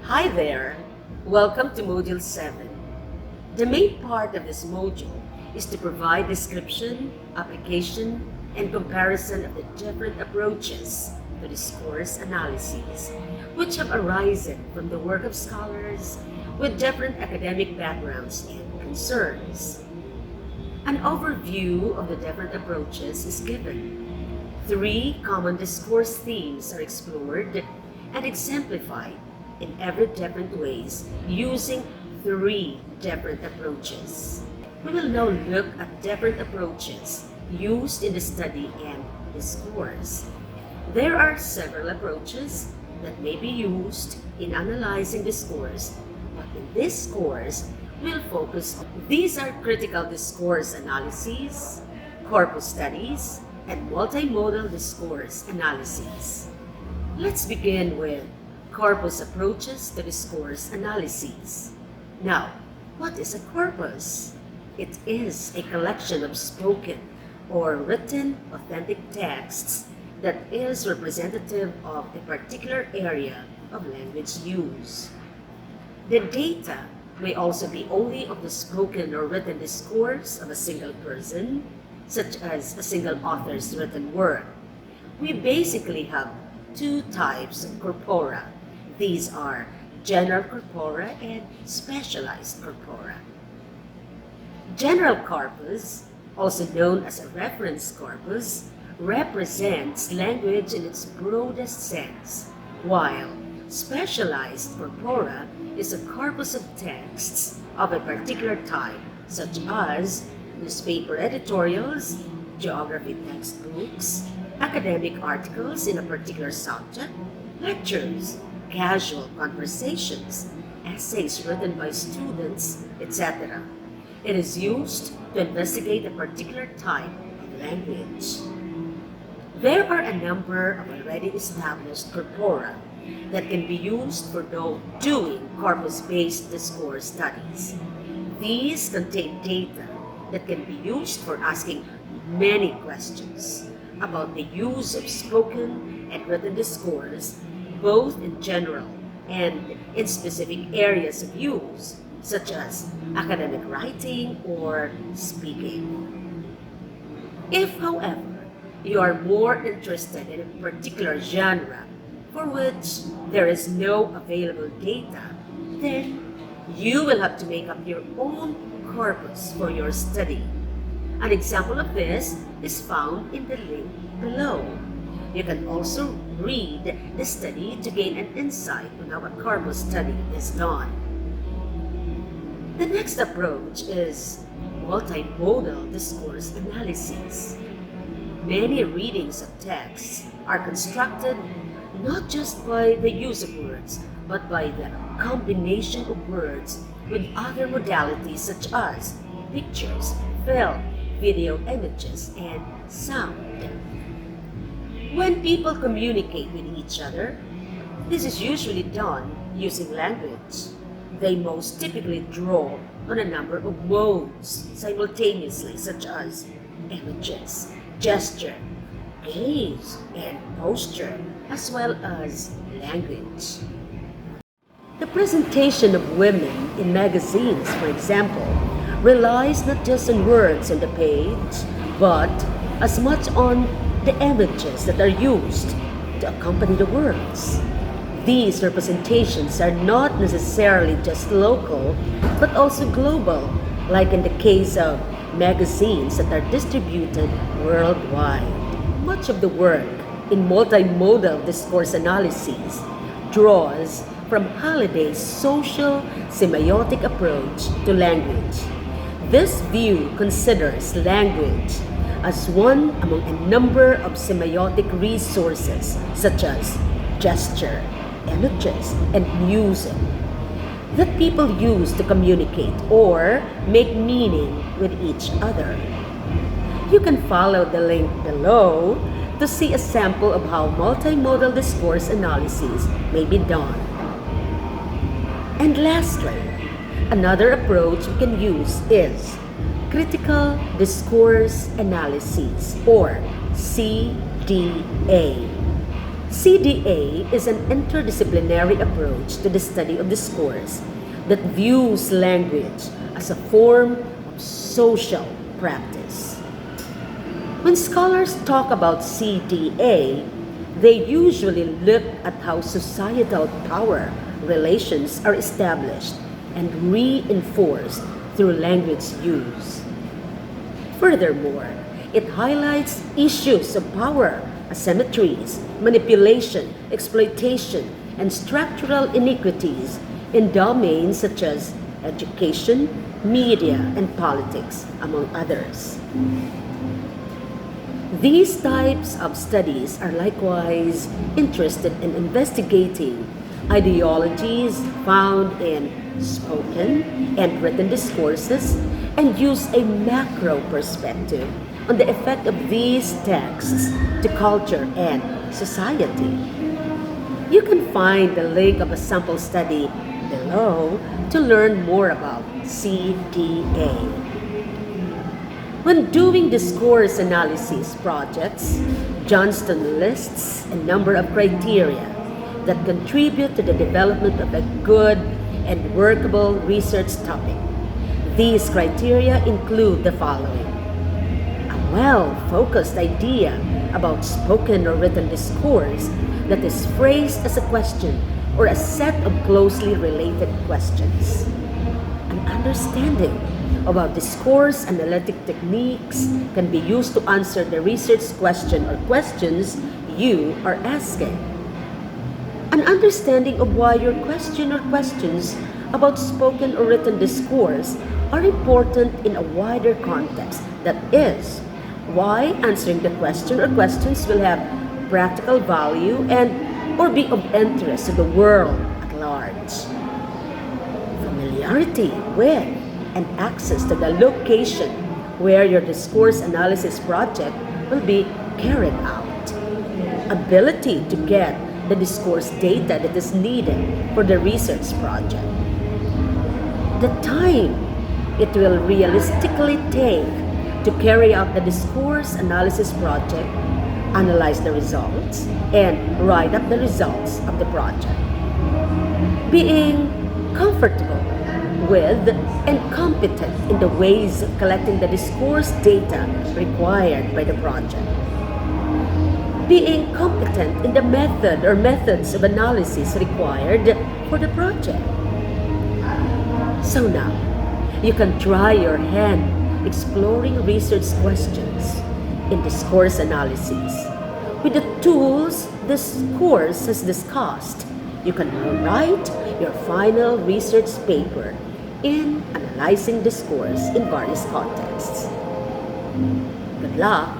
Hi there! Welcome to Module 7. The main part of this module is to provide description, application, and comparison of the different approaches to discourse analyses, which have arisen from the work of scholars with different academic backgrounds and concerns. An overview of the different approaches is given. 3 common discourse themes are explored and exemplified in every different ways using 3 different approaches. We will now look at different approaches used in the study and discourse. There are several approaches that may be used in analyzing discourse, but in this course, we'll focus on these are critical discourse analyses, corpus studies, and multimodal discourse analyses. Let's begin with corpus approaches to discourse analyses. Now, what is a corpus? It is a collection of spoken or written authentic texts that is representative of a particular area of language use. The data may also be only of the spoken or written discourse of a single person, such as a single author's written work. We basically have 2 types of corpora. These are general corpora and specialized corpora. General corpus, also known as a reference corpus, represents language in its broadest sense, while specialized corpora is a corpus of texts of a particular type, such as newspaper editorials, geography textbooks, academic articles in a particular subject, lectures, casual conversations, essays written by students, etc. It is used to investigate a particular type of language. There are a number of already established corpora that can be used for doing corpus-based discourse studies. These contain data that can be used for asking many questions about the use of spoken and written discourse, both in general and in specific areas of use, such as academic writing or speaking. If, however, you are more interested in a particular genre for which there is no available data, then you will have to make up your own corpus for your study. An example of this is found in the link below. You can also read the study to gain an insight on how a corpus study is done. The next approach is multimodal discourse analysis. Many readings of texts are constructed not just by the use of words, but by the combination of words with other modalities such as pictures, film, video images, and sound. When people communicate with each other, this is usually done using language. They most typically draw on a number of modes simultaneously, such as images, gesture, gaze, and posture, as well as language. The presentation of women in magazines, for example, relies not just on words on the page, but as much on the images that are used to accompany the words. These representations are not necessarily just local, but also global, like in the case of magazines that are distributed worldwide. Much of the work in multimodal discourse analyses draws from Halliday's social semiotic approach to language. This view considers language as one among a number of semiotic resources such as gesture, images, and music that people use to communicate or make meaning with each other. You can follow the link below to see a sample of how multimodal discourse analysis may be done. And lastly, another approach we can use is critical discourse analysis, or CDA. CDA is an interdisciplinary approach to the study of discourse that views language as a form of social practice. When scholars talk about CDA, they usually look at how societal power relations are established and reinforced through language use. Furthermore, it highlights issues of power, asymmetries, manipulation, exploitation, and structural inequities in domains such as education, media, and politics, among others. These types of studies are likewise interested in investigating ideologies found in spoken and written discourses and use a macro perspective on the effect of these texts to culture and society. You can find the link of a sample study below to learn more about CDA. When doing discourse analysis projects, Johnston lists a number of criteria that contribute to the development of a good and workable research topic. These criteria include the following: a well-focused idea about spoken or written discourse that is phrased as a question or a set of closely related questions, an understanding about discourse analytic techniques can be used to answer the research question or questions you are asking, an understanding of why your question or questions about spoken or written discourse are important in a wider context, that is, why answering the question or questions will have practical value and or be of interest to the world at large. Familiarity with and access to the location where your discourse analysis project will be carried out. Ability to get the discourse data that is needed for the research project. The time it will realistically take to carry out the discourse analysis project, analyze the results, and write up the results of the project. Being comfortable with and competent in the ways of collecting the discourse data required by the project. Being competent in the method or methods of analysis required for the project. So now, you can try your hand exploring research questions in discourse analysis. With the tools this course has discussed, you can write your final research paper in analyzing discourse in various contexts. Good luck!